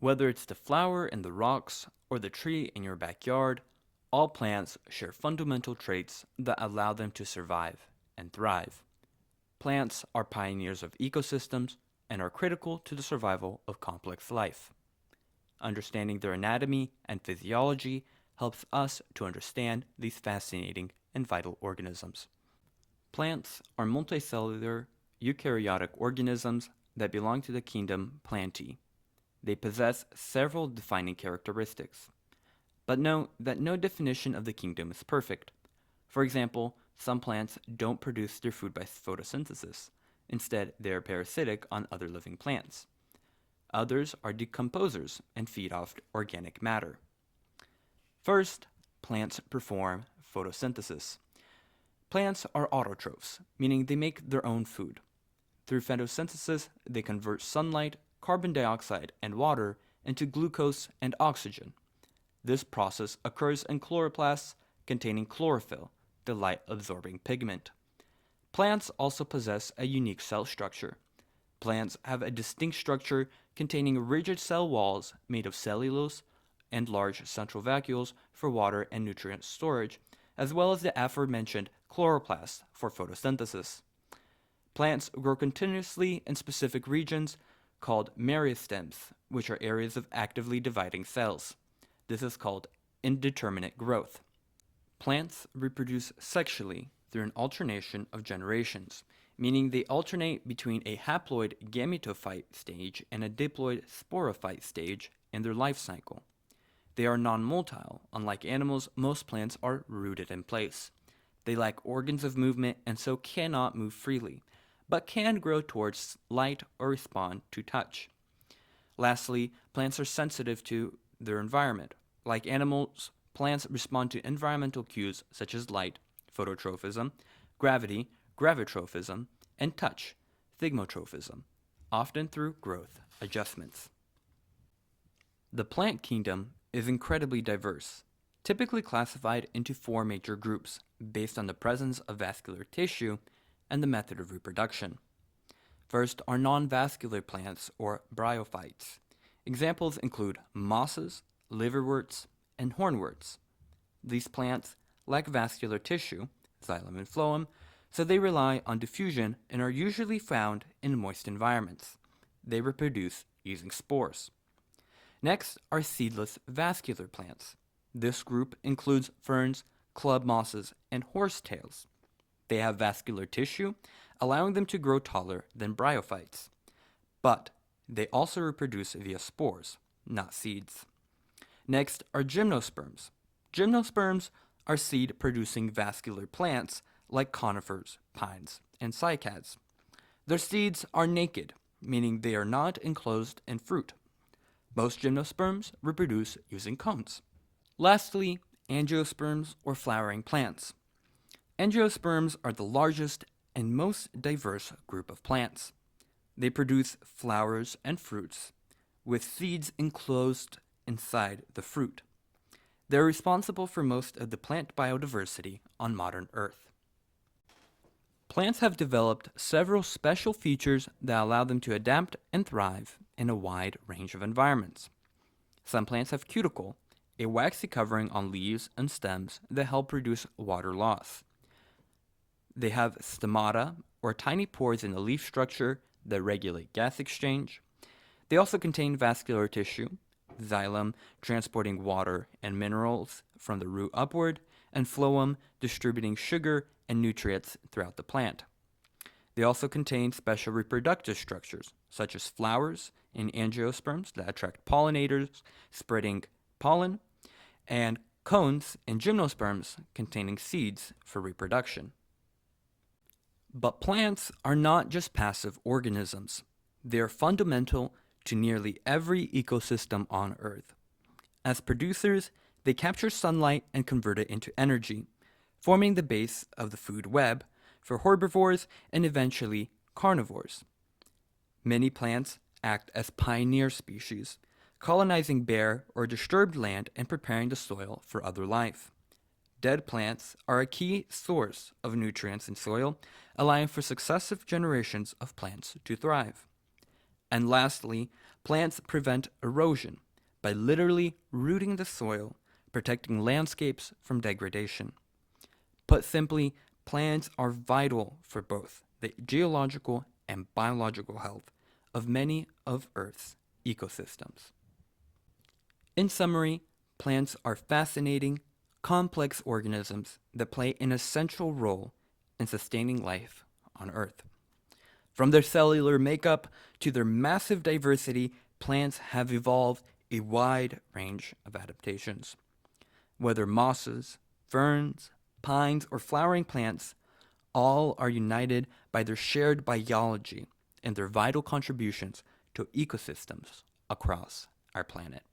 Whether it's the flower in the rocks or the tree in your backyard, all plants share fundamental traits that allow them to survive and thrive. Plants are pioneers of ecosystems and are critical to the survival of complex life. Understanding their anatomy and physiology helps us to understand these fascinating and vital organisms. Plants are multicellular, eukaryotic organisms that belong to the kingdom Plantae. They possess several defining characteristics. But note that no definition of the kingdom is perfect. For example, some plants don't produce their food by photosynthesis. Instead, they are parasitic on other living plants. Others are decomposers and feed off organic matter. First, plants perform photosynthesis. Plants are autotrophs, meaning they make their own food. Through photosynthesis, they convert sunlight, carbon dioxide, and water into glucose and oxygen. This process occurs in chloroplasts containing chlorophyll, the light-absorbing pigment. Plants also possess a unique cell structure. Plants have a distinct structure containing rigid cell walls made of cellulose and large central vacuoles for water and nutrient storage, as well as the aforementioned chloroplasts for photosynthesis. Plants grow continuously in specific regions called meristems, which are areas of actively dividing cells. This is called indeterminate growth. Plants reproduce sexually through an alternation of generations, meaning they alternate between a haploid gametophyte stage and a diploid sporophyte stage in their life cycle. They are non-motile. Unlike animals, most plants are rooted in place. They lack organs of movement and so cannot move freely, but can grow towards light or respond to touch. Lastly, plants are sensitive to their environment. Like animals, plants respond to environmental cues such as light, phototrophism, gravity, gravitrophism, and touch, thigmotrophism, often through growth adjustments. The plant kingdom is incredibly diverse, typically classified into four major groups based on the presence of vascular tissue and the method of reproduction. First are non-vascular plants, or bryophytes. Examples include mosses, liverworts, and hornworts. These plants lack vascular tissue, xylem and phloem, so they rely on diffusion and are usually found in moist environments. They reproduce using spores. Next are seedless vascular plants. This group includes ferns, club mosses, and horsetails. They have vascular tissue, allowing them to grow taller than bryophytes. But they also reproduce via spores, not seeds. Next are gymnosperms. Gymnosperms are seed-producing vascular plants like conifers, pines, and cycads. Their seeds are naked, meaning they are not enclosed in fruit. Most gymnosperms reproduce using cones. Lastly, angiosperms, or flowering plants. Angiosperms are the largest and most diverse group of plants. They produce flowers and fruits, with seeds enclosed inside the fruit. They're responsible for most of the plant biodiversity on modern Earth. Plants have developed several special features that allow them to adapt and thrive in a wide range of environments. Some plants have cuticle, a waxy covering on leaves and stems that help reduce water loss. They have stomata, or tiny pores in the leaf structure that regulate gas exchange. They also contain vascular tissue, xylem transporting water and minerals from the root upward, and phloem distributing sugar and nutrients throughout the plant. They also contain special reproductive structures, such as flowers in angiosperms that attract pollinators, spreading pollen, and cones in gymnosperms containing seeds for reproduction. But plants are not just passive organisms. They are fundamental to nearly every ecosystem on Earth. As producers, they capture sunlight and convert it into energy, forming the base of the food web for herbivores and eventually carnivores. Many plants act as pioneer species, colonizing bare or disturbed land and preparing the soil for other life. Dead plants are a key source of nutrients in soil, allowing for successive generations of plants to thrive. And lastly, Plants prevent erosion by literally rooting the soil, protecting landscapes from degradation. Put simply, plants are vital for both the geological and biological health of many of Earth's ecosystems. In summary, plants are fascinating, complex organisms that play an essential role in sustaining life on Earth. From their cellular makeup to their massive diversity, plants have evolved a wide range of adaptations. Whether mosses, ferns, pines, or flowering plants, all are united by their shared biology and their vital contributions to ecosystems across our planet.